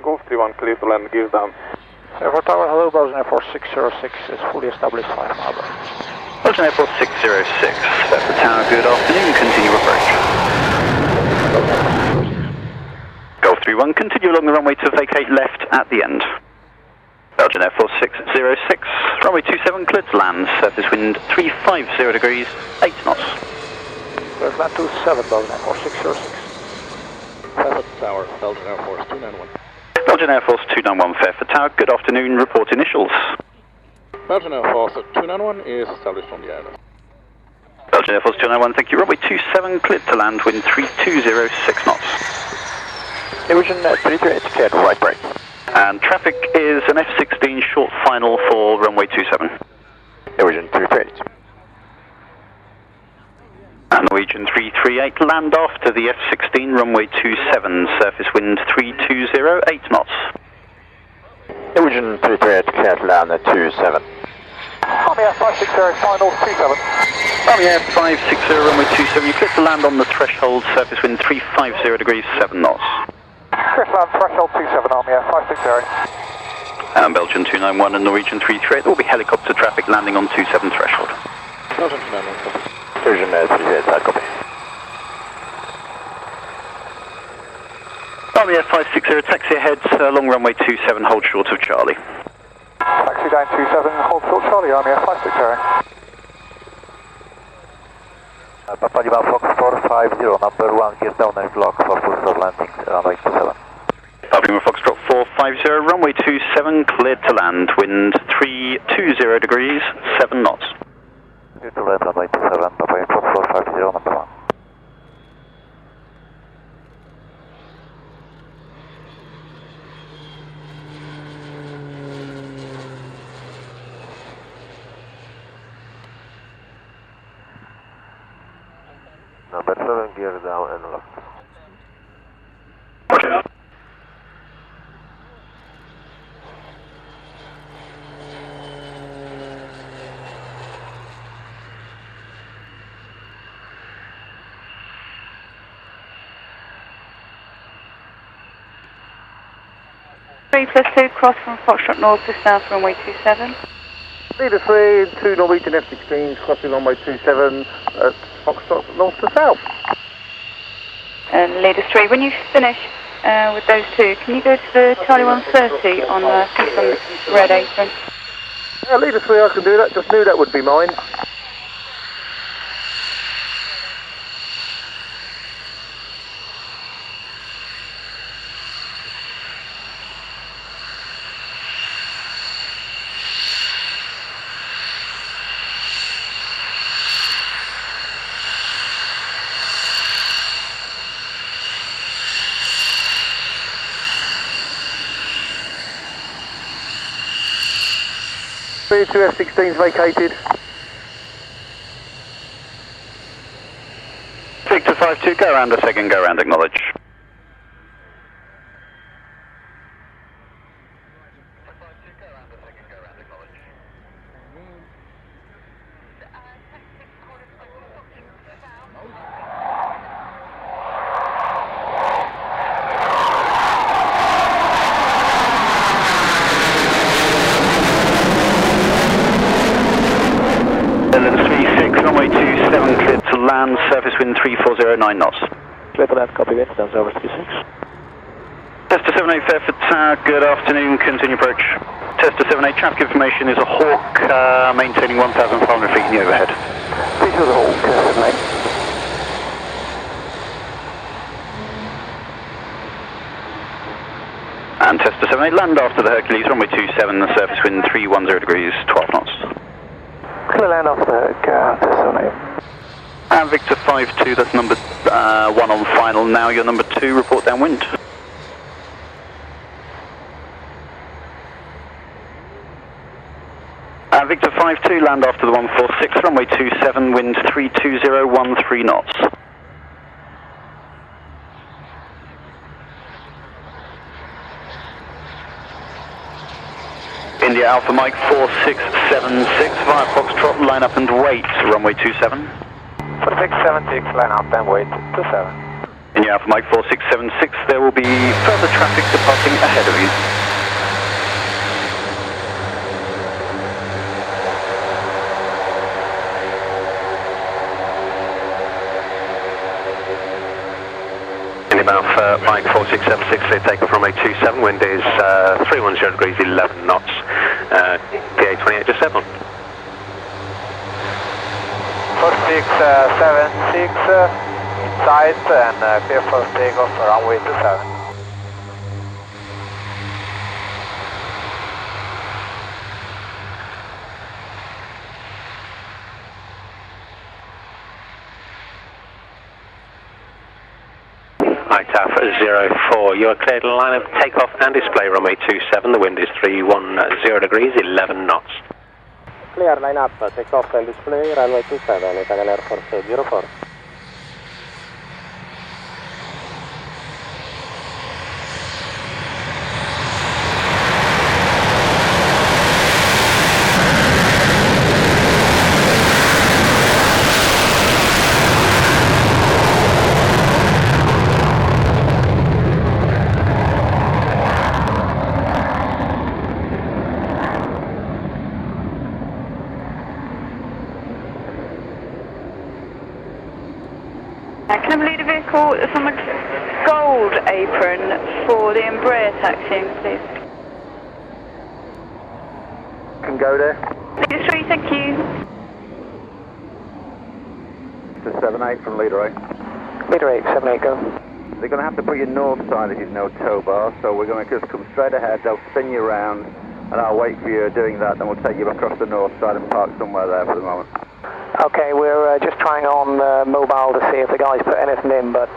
Golf 31, clear to land, gears down. Air Force Tower, hello, Belgian Air Force 606 is fully established via Harbor. Belgian Air Force 606, that's the tower, good afternoon, continue approach. Golf 31, continue along the runway to vacate left at the end. Belgian Air Force 606, runway 27, clear to land, surface wind 350 degrees, 8 knots. Clear to land 27, Belgian Air Force 606. Fairford Tower, Belgian Air Force 291. Belgian Air Force 291, Fairford Tower, good afternoon, report initials. Belgian Air Force 291 is established on the island. Belgian Air Force 291, thank you, runway 27, cleared to land, wind 3206 knots. Division 338, cleared, right brake. And traffic is an F-16 short final for runway 27. Division 338. And Norwegian 338, land after the F-16, runway 27, surface wind 320, 8 knots. Division 338, cleared, land 27. Army F560, final 27. Army F560, runway 27, you clear to land on the threshold, surface wind 350 degrees, 7 knots. Clear to land, threshold 27, Army F560. And Belgian 291 and Norwegian 338, there will be helicopter traffic landing on 27 threshold. Belgian 291, copy. Division 338, copy. Army F560, taxi ahead, long runway 27, hold short of Charlie. Taxi down 27, hold short Charlie, Army F560. Papa Lima Fox 450, number 1, gear down and block for full stop landing, runway 27. Papa Lima Foxtrot 450, runway 27, cleared to land, wind 320 degrees, 7 knots. Clear to land, runway 27, Papa Lima Fox 450, number 1. Number 7, gear down and locked. Roger. +2, cross from Foxtrot North to South, runway 27. Leader 3, 2 Norwegian F-16s, crossing runway 27, Foxtrot North to South. And Leader 3, when you finish with those two, can you go to the Charlie 130 on the red apron? Yeah, Leader 3, I can do that, just knew that would be mine. Two F-16s vacated. Victor 52, go around a second, go around, acknowledge. Land, surface wind 3409 knots. Clear to land, copy wind, stands over 36. Tester 78 Fairford Tower, good afternoon, continue approach. Tester 78, traffic information is a Hawk, maintaining 1,500 feet in the overhead. This is a Hawk, 78. And Tester 78, land after the Hercules, runway 27, the surface wind 310 degrees, 12 knots. Clear land after the Tester 78. And Victor 52, that's number 1 on final now, you're number 2, report downwind. Victor 52, land after the 146, runway 27, wind 32013 knots. India Alpha Mike 4676, via Foxtrot, line up and wait, runway 27. 4676, line up and wait, 27. India Alpha Mike 4676, there will will be further traffic departing ahead of you. Mouth, Mike 4676, clear takeoff runway 27, wind is 310 degrees, 11 knots, PA 28 just 7. 4676, inside and clear for takeoff, runway 27. ITAF 04, you are cleared to line of takeoff and display runway 27, the wind is 310 degrees, 11 knots. Clear line up, takeoff and display, runway 27, Italian Air Force 04. Can I lead a vehicle that's on a gold apron for the Embraer taxiing, please? Can go there. Leader 3, thank you. To 78 from leader 8. Leader 8, 78, go. They're going to have to put you north side if you've no tow bar, so we're going to just come straight ahead, they'll spin you around, and I'll wait for you doing that, then we'll take you across the north side and park somewhere there for the moment. Okay, we're just trying on mobile to see if the guys put anything in, but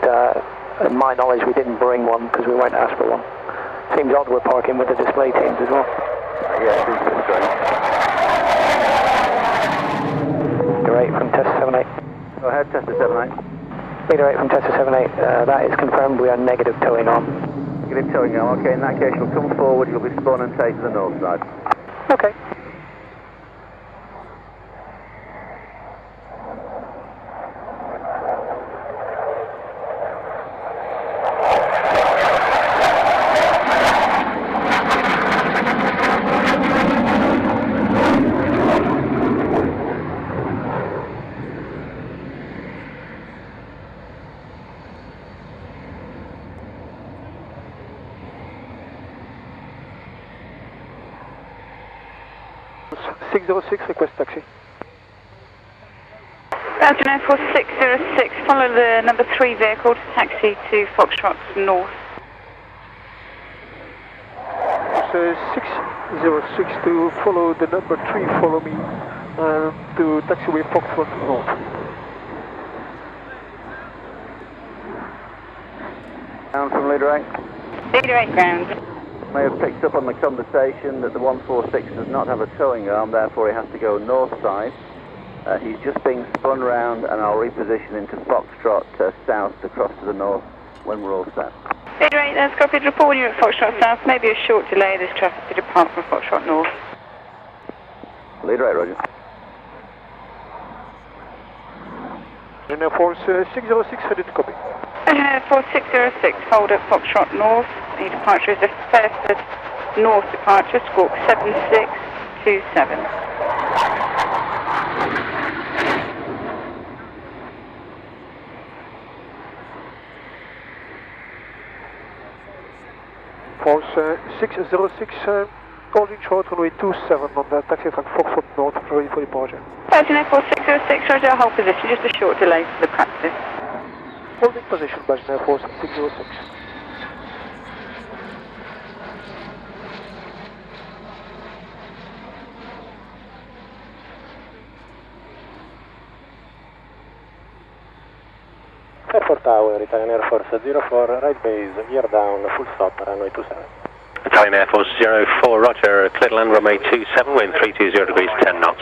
in my knowledge we didn't bring one because we weren't asked for one. Seems odd we're parking with the display teams as well. Yeah, it seems a bit strange. Leader 8 from Tester 78. Go ahead, Tester 78. Leader 8 from Tester 78, that is confirmed, we are negative towing on. Negative towing on, okay, in that case you'll come forward, you'll be spun and take to the north side. Okay. Request taxi. Belgian Air Force 606, follow the number 3 vehicle to taxi to Foxtrot North. 606 to follow the number 3, follow me to taxiway Foxtrot North. Down from leader 8. Leader 8 ground. May have picked up on the conversation that the 146 does not have a towing arm, therefore he has to go north side. He's just being spun round and I'll reposition into Foxtrot south to cross to the north when we're all set. Leader 8, that's copied. Report when you're at Foxtrot South. Maybe a short delay, there's traffic to depart from Foxtrot North. Leader 8, roger. Belgian Air Force 606, ready to copy. Belgian Air Force 606, hold at Foxtrot North. The departure is a Fairford North departure, squawk 7627. Force 606, holding short runway 27 on the taxi from Foxtrot North, ready for departure. Belgian Air Force 606, roger, hold position, just a short delay for the practice. Holding position, Belgian Air Force 606. Airport Tower, Italian Air Force 04, right base, gear down, full stop, runway 27. Italian Air Force 04, roger, clear to land runway 27, wind 320 degrees, 10 knots.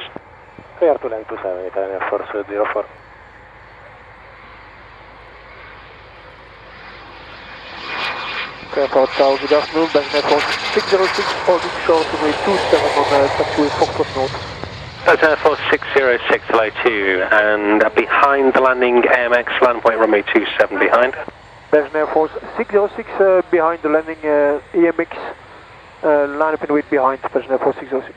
Clear to land 27, Italian Air Force 04. Airport Tower, good afternoon, Belgian Air Force 606, holding short runway 27 on the taxiway Foxtrot North. Belgian Air Force 606, hello 2, and behind the landing AMX, land point runway 27 behind. Belgian Air Force 606 behind the landing EMX, line up and wait behind Belgian Air Force 606.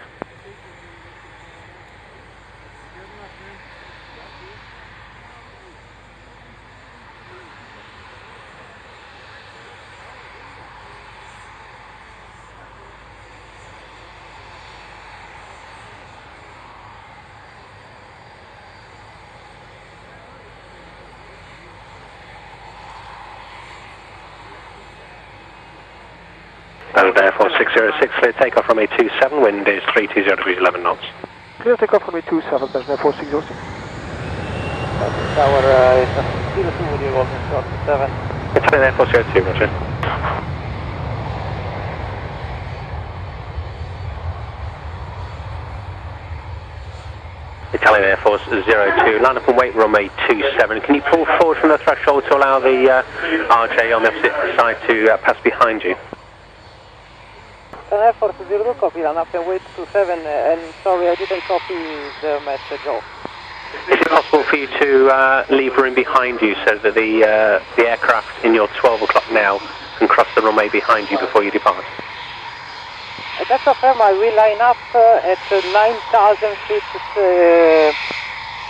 Belgian Air Force 606, clear takeoff runway 27, wind is 320 degrees 11 knots. Clear takeoff runway 27, Belgian Air Force 606. Tower, it's a 02 with you, Golden Shot 7. Italian Air Force 02, roger. Italian Air Force 02, line up and wait runway 27. Can you pull forward from the threshold to allow the RJ on the opposite side to pass behind you? Air Force 02, copy, line up and wait 27, and sorry I didn't copy the message off. Is it possible for you to leave room behind you so that the aircraft in your 12 o'clock now can cross the runway behind you before you depart? That's a firm. I will line up at 9,000 feet,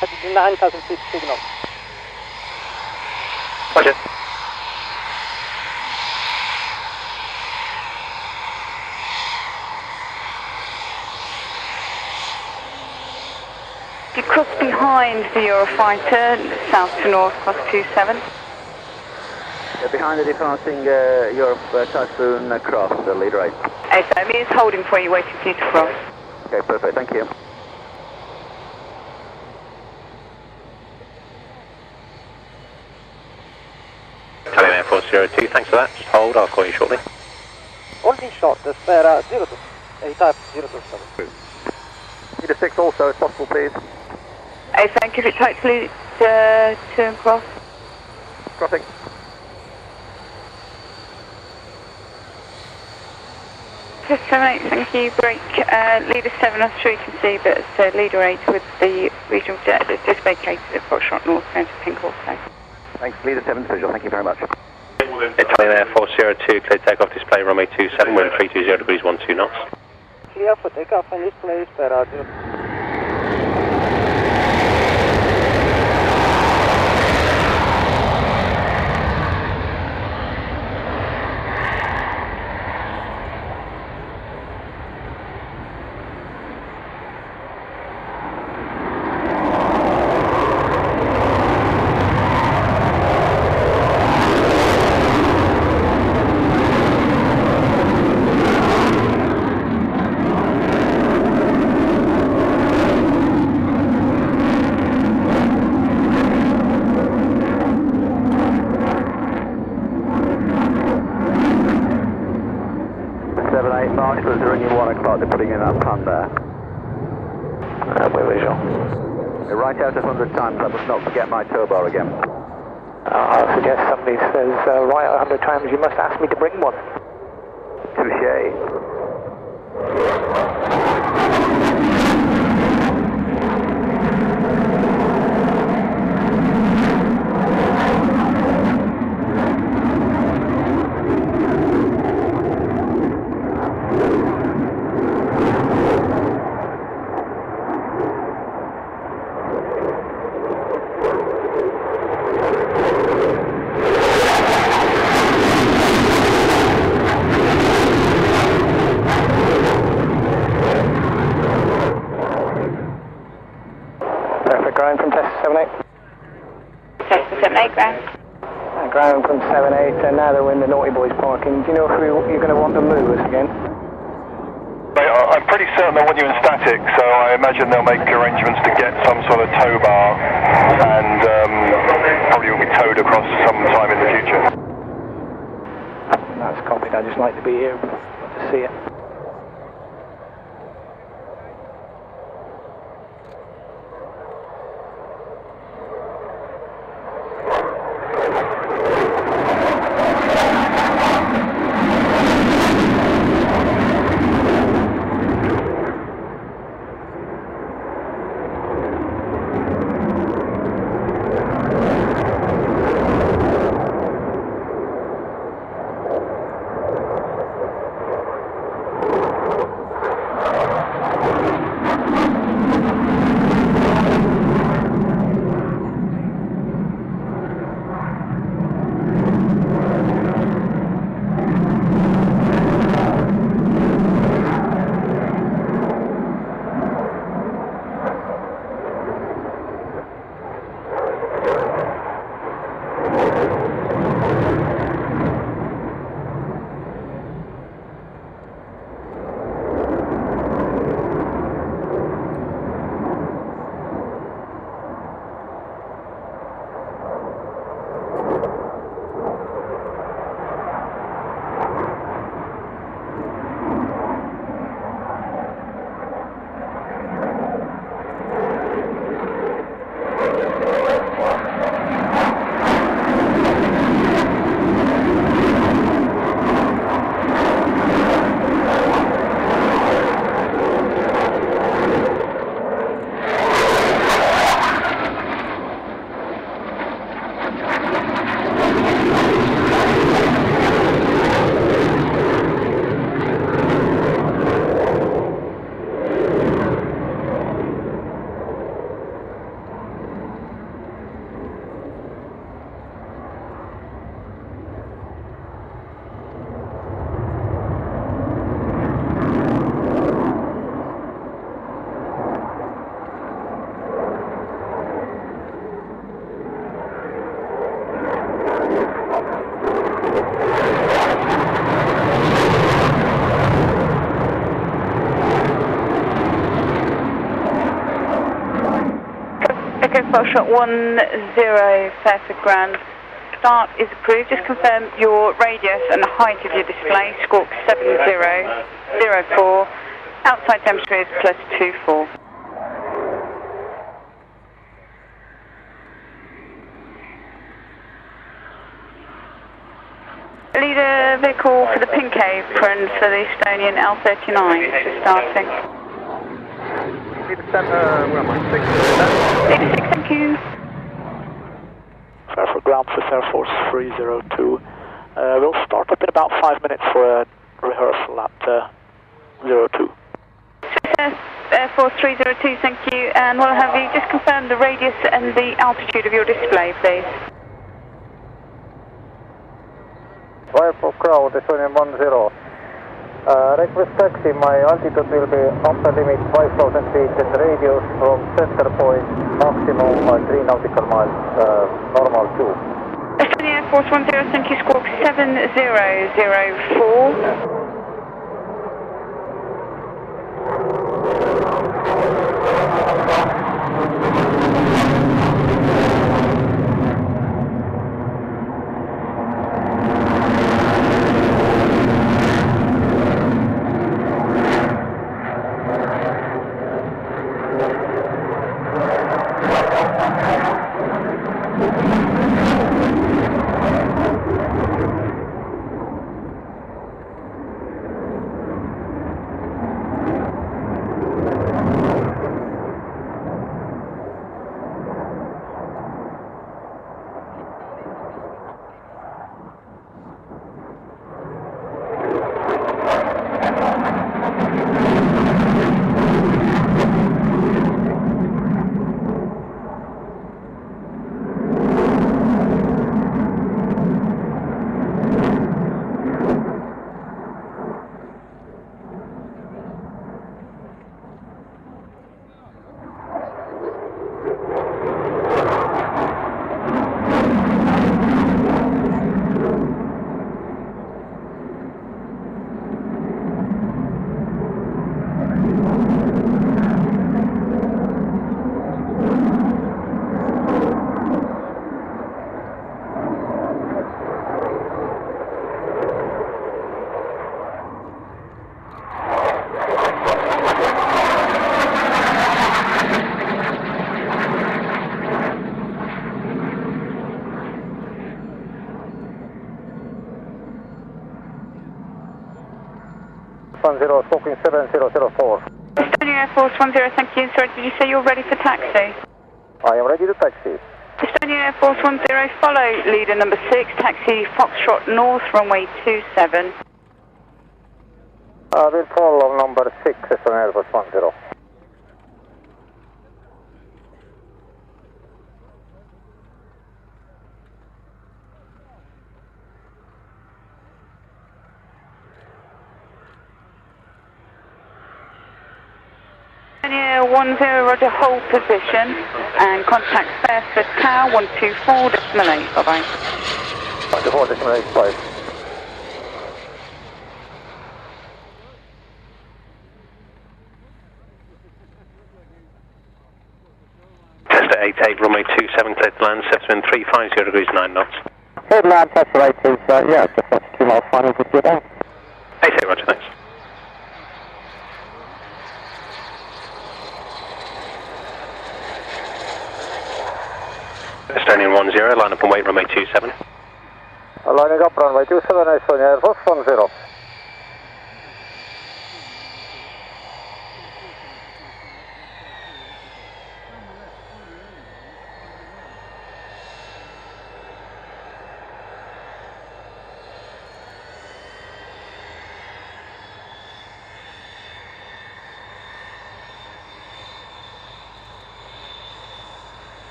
at the 9,000 feet signal. Roger. You cross behind the Eurofighter, south to north, cross 27. Behind the departing Europe Typhoon cross, leader 8. AFM is holding for you, waiting for you to cross. Okay, perfect, thank you. Italian Air Force 02, thanks for that. Just hold, I'll call you shortly. Holding short, spare 02, A-type 027. Leader 6 also, if possible, please. AFM, give it tight to turn cross. Crossing. Just 78, thank you. Break. Leader 7, I'm sure you can see, but it's Leader 8 with the regional jet that's just vacated at Foxtrot North, going to Pink also. Thanks, Leader 7 visual, thank you very much. Italian Air Force 02, clear takeoff display runway 27, wind 320 degrees 12 knots. Clear for takeoff and display, spare 0. Marshal, is there any 1 o'clock? They're putting in that plan there. We're visual. They write out 100 times, I must not forget my tow bar again. I'll suggest somebody says, write out 100 times, you must ask me to bring one. Touché. Ground from test 78. Test 78, ground. Ground from 78, and now they're in the Naughty Boys parking. Do you know if you're going to want to move us again? I'm pretty certain they want you in static, so I imagine they'll make arrangements to get some sort of tow bar, and probably will be towed across some time in the future. That's copied, I'd just like to be here to see it. Foxtrot 10, Fairford Grand. Start is approved. Just confirm your radius and the height of your display. Squawk 7004. Outside temperature is +24. Leader vehicle for the pink apron for the Estonian L39. Just starting. Leader 10, where am I? 6? Leader 6, thank you. Fairford Ground for Air Force 302. We'll start up in about 5 minutes for a rehearsal at 02. Air Force 302, thank you. And we'll have you just confirm the radius and the altitude of your display, please. Fairford Ground, Estonian 10. Request taxi, my altitude will be upper limit 5,000 feet and radius from center point maximum 3 nautical miles, normal 2. Estonian Air Force 10, thank you, squawk 7004. Smoking 7004. Estonian Air Force 10, thank you. Sorry, did you say you're ready for taxi? I am ready to taxi. Estonian Air Force 10, follow leader number 6, taxi Foxtrot North, runway 27. We'll follow number 6, Estonian Air Force 10. Estonian 10, roger, hold position and contact Fairford Tower 124.8. Bye-bye. 124.85. Test 88, runway 27, clear to land, Sepsman 350 degrees 9 knots. Headland test rate is, just 2 miles final with you down. 88, roger, thanks. Estonian 10, line up and wait, runway 27. Lining up runway 27, Estonian Air Force 10.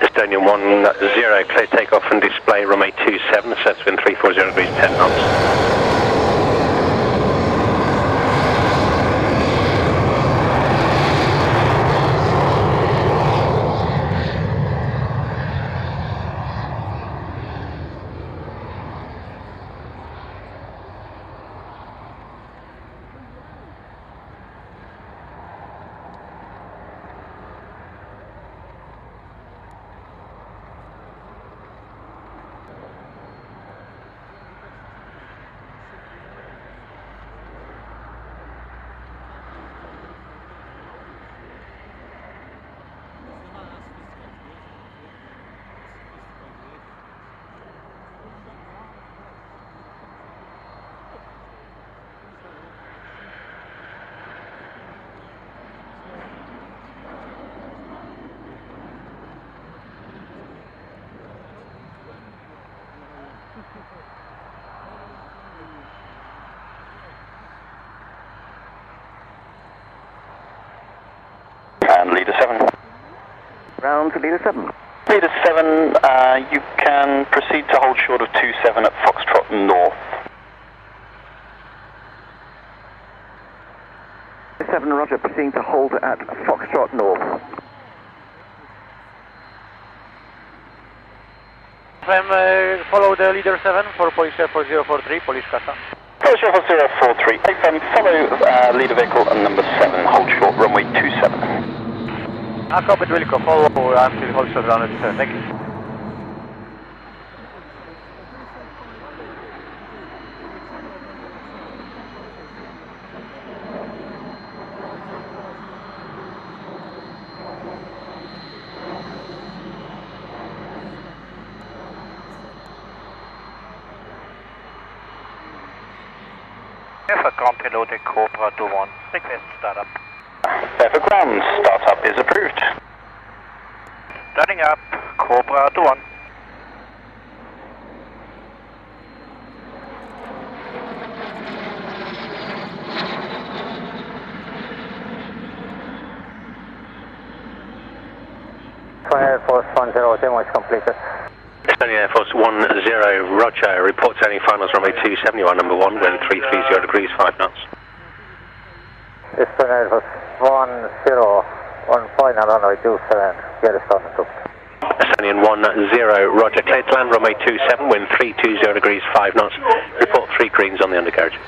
Estonian 10, clear takeoff and display, runway 27, sets wind 340 degrees 10 knots. And leader 7. Round to leader 7. Leader 7, you can proceed to hold short of 27 at Foxtrot North. 7, roger, proceeding to hold at Foxtrot North. Follow the leader 7 for Polish Air Force 043, Polish Kasa. Polish Air Force 043, follow leader vehicle and number 7, hold short, runway 27. Copy, Wilco, follow until hold short runway 27, thank you. For ground payload Cobra 21, request startup. For ground, startup is approved. Starting up, Cobra 21. Air Force 10, demo is completed. Estonian Air Force 10, roger. Report to any finals runway 27, you are number 1, wind 330 degrees, 5 knots. Estonian Air Force 10, on final runway 27, get a start to. Estonian 10, roger. Clear to land runway 27, wind 320 degrees, 5 knots. Report 3 greens on the undercarriage.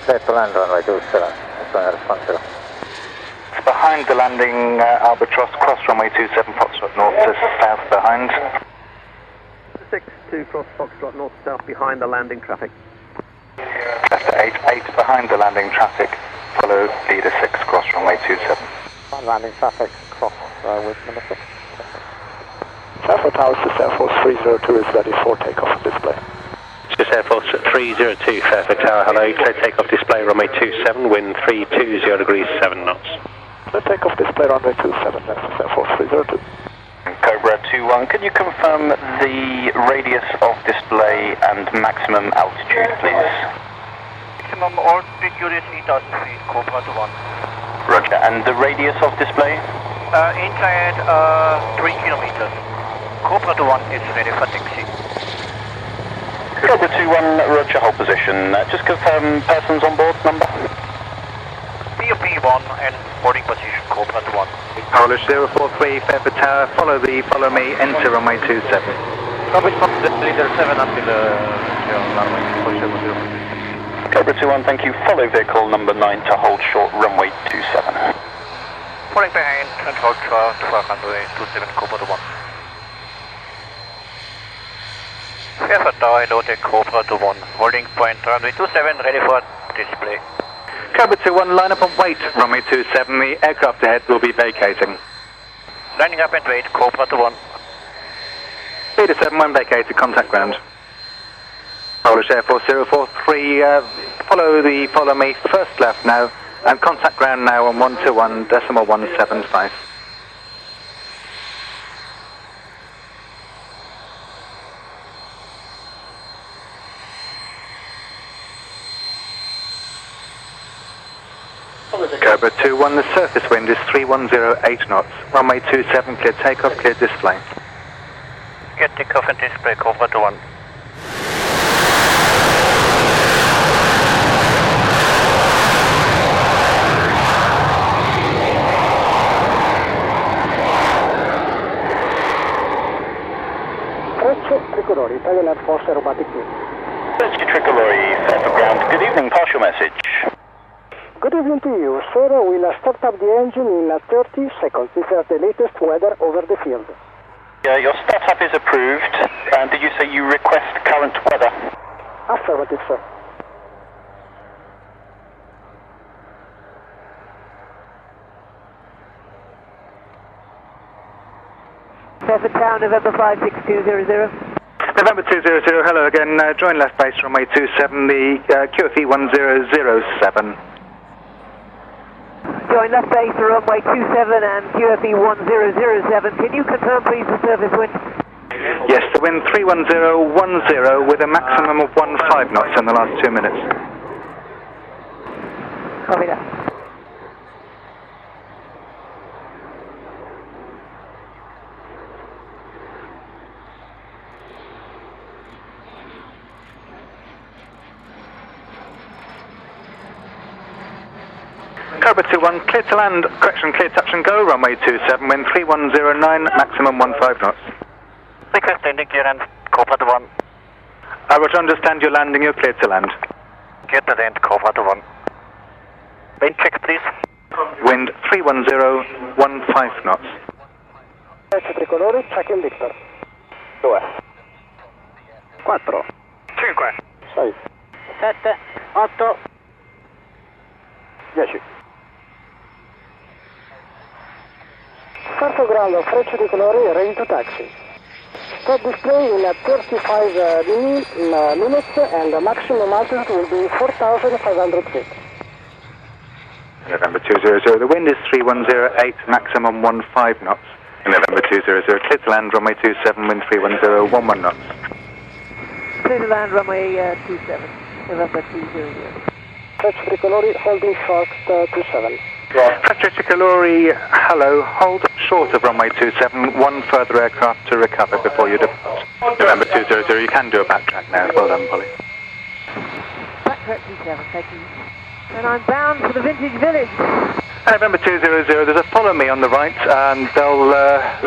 Clear to land runway 27, Estonian Air Force 10. Behind the landing, Albatross, cross runway 27, Foxtrot North to south behind. 6 to cross Foxtrot North South behind the landing traffic. Left 8 behind the landing traffic, follow leader 6, cross runway 27. On landing traffic, cross with number 6. Air Force Towers, this Air Force 302 is ready for takeoff display. This Air Force 302, Fairfield Tower, hello. Clear takeoff display, runway 27, wind 320 degrees, 7 knots. Clear takeoff display, runway 27, that's Air Force 302. Cobra 21, can you confirm the radius of display and maximum altitude, please? Maximum altitude is 8,000 feet, Cobra 21. Roger, and the radius of display? Inside 3 kilometers. Cobra 21 is ready for taxi. Cobra 21, roger, hold position. Just confirm persons on board number? POP 1 and boarding position, Cobra 21. Polish 043, Fairfield Tower, follow me, enter runway 27. Copy from the leader 7 until runway, Polish Air Force 043. Cobra 21, thank you. Follow vehicle number 9 to hold short, runway 27. Falling behind and hold short for runway 27, Cobra 21. Fairfield Tower, hello, take Cobra 21. Holding point runway 27, ready for display. Cobra 21, line up and wait, runway 27, the aircraft ahead will be vacating. Lining up and wait, Cobra 21. Leader 7, when vacated, contact ground. Polish Air Force 043, follow me, first left now, and contact ground now on 121.175. Cobra 21, the surface wind is 3108 knots. Runway 27, clear takeoff, clear display. Get takeoff and display, Cobra 21. Tricolori, Italian Air Force aerobatic team. French Tricolori, Fairfield ground. Good evening, partial message. Good evening to you, sir. We'll start up the engine in 30 seconds. These are the latest weather over the field. Your startup is approved. And did you say you request current weather? Affirmative, sir. Fairfield Tower, November 56200. November 200, hello again, join left base runway 27, the QFE 1007. Join left base runway 27 and QFE 1007. Can you confirm please the surface wind? Yes, wind 31010 with a maximum of 15 knots in the last 2 minutes. Copy that. Cobra 21, clear to land, correction, clear touch and go, runway 27, wind 3109, maximum 15 knots. Request landing clear and Cobra 21. I will understand you're landing, you're clear to land. Clear to land, Cobra 21. Wind check please. Wind 310, 15 knots. Tricolori, check in Victor. 2, 4, 5, 6, 7, 8, 10. Quarto ground, Freccia di colori, ready to taxi. Stop display in 35 minutes and the maximum altitude will be 4,500 feet. November 200, the wind is 3108, maximum 15 knots. November 200, clear to land, runway 27, wind 310, 11 knots. Clear to land, runway 27, November 200. Freccia Tricolori, holding short 27. Freccia Tricolori, hello, hold short of runway 27, one further aircraft to recover before you depart. November 200, you can do a backtrack now, well done, Polly. Backtrack 27, thank you. And I'm bound for the Vintage Village. November 200, there's a follow me on the right, and they'll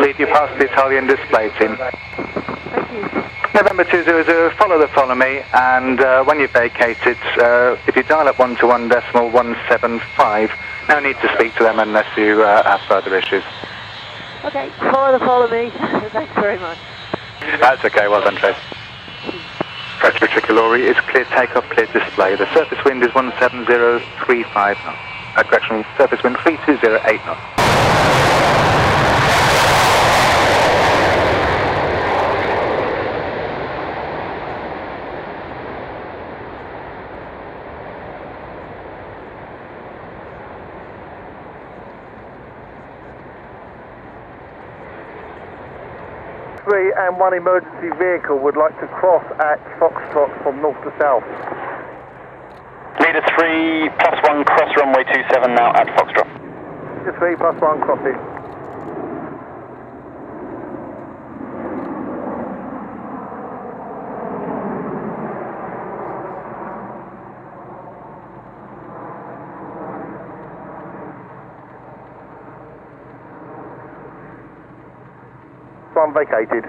lead you past the Italian display team. Thank you. November 200, follow me, and when you've vacated, if you dial up 121.175, no need to speak to them unless you have further issues. Okay, follow me. Thanks very much. That's okay, well done, Trace. Freccia Tricolori is clear takeoff, clear display. The surface wind is 17035 knots. Correction, surface wind 3208 knots. And one emergency vehicle would like to cross at Foxtrot from north to south. Leader 3 +1 cross runway 27 now at Foxtrot. Leader 3 +1 crossing. One vacated.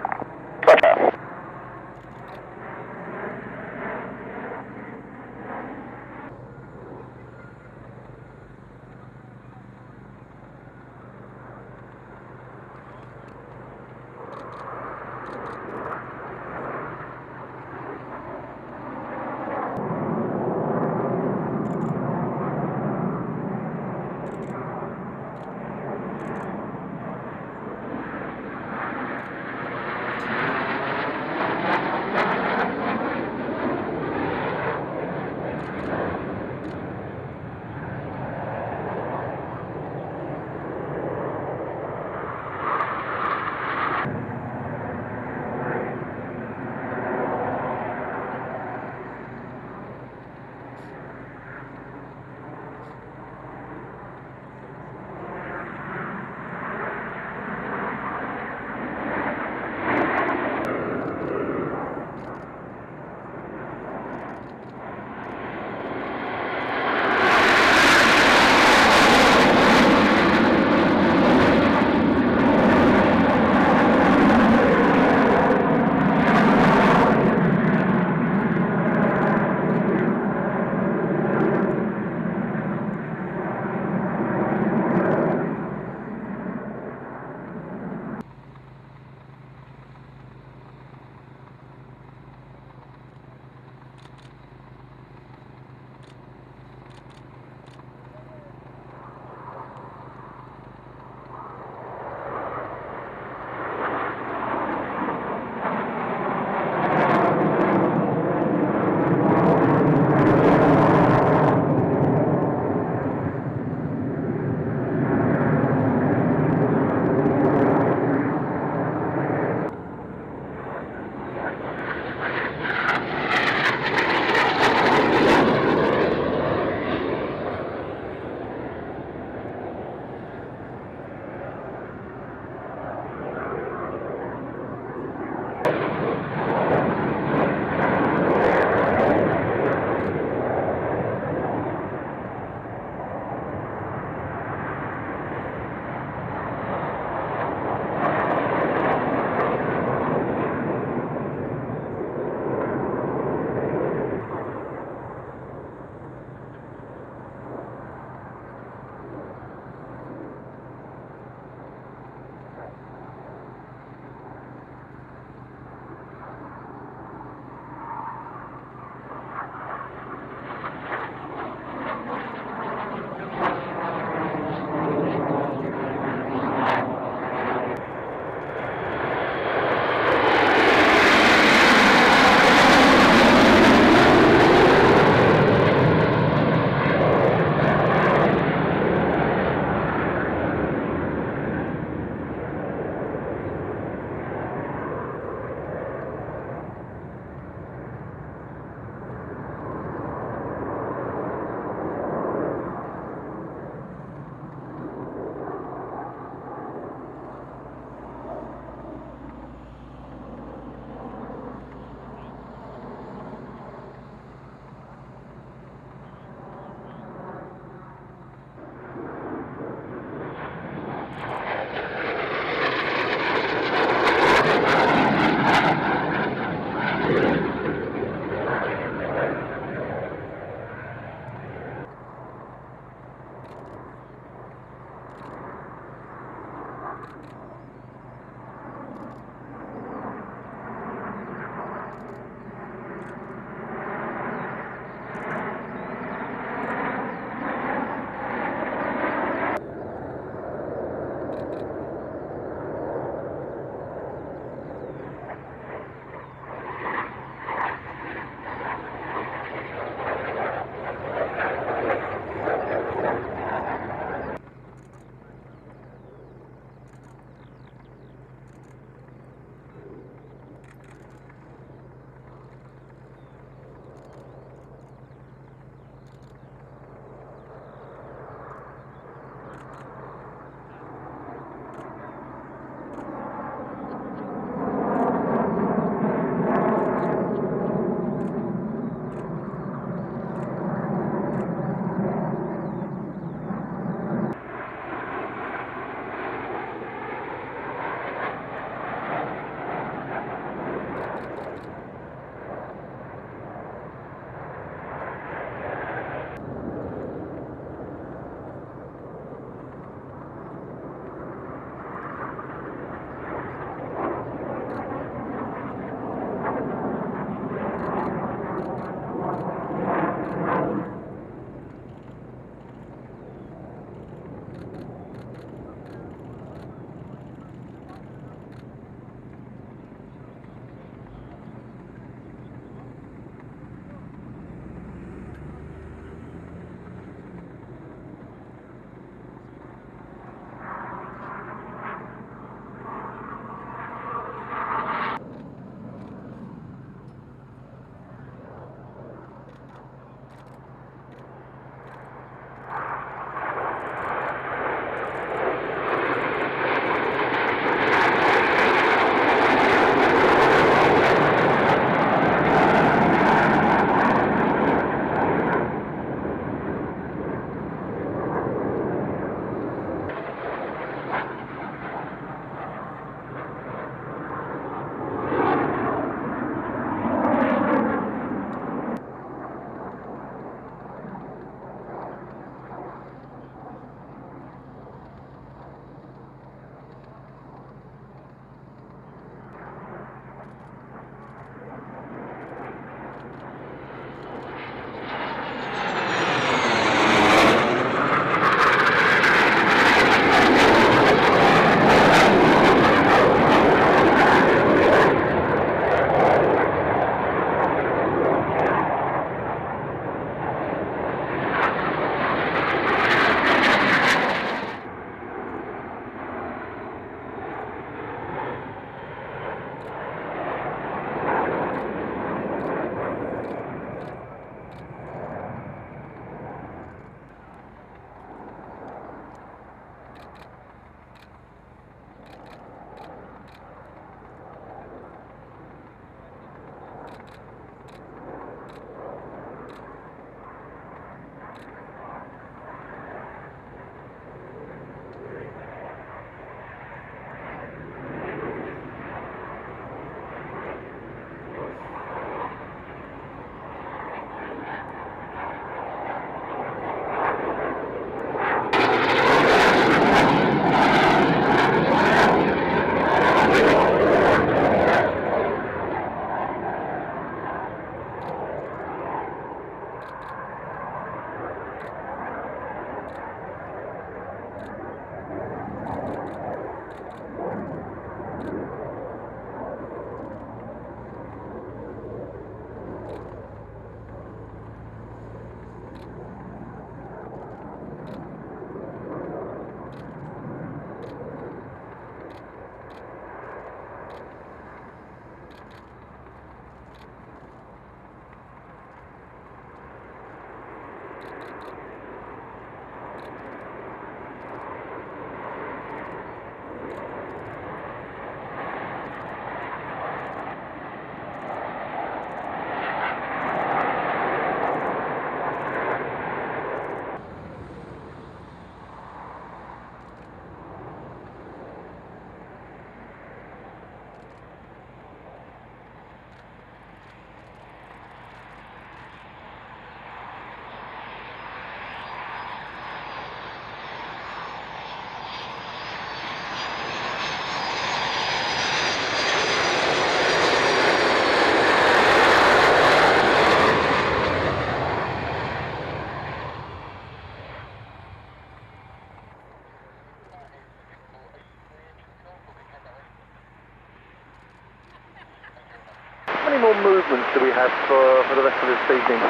How many more movements do we have for the rest of this evening?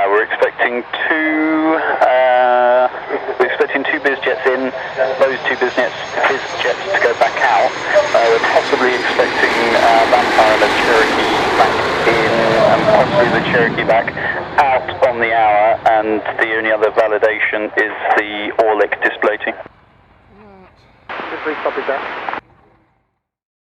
We're expecting two biz jets in, those two biz jets to go back out. We're possibly expecting Vampire and the Cherokee back in, and possibly the Cherokee back out on the hour, and the only other validation is the Orlik display team. Just recopied that.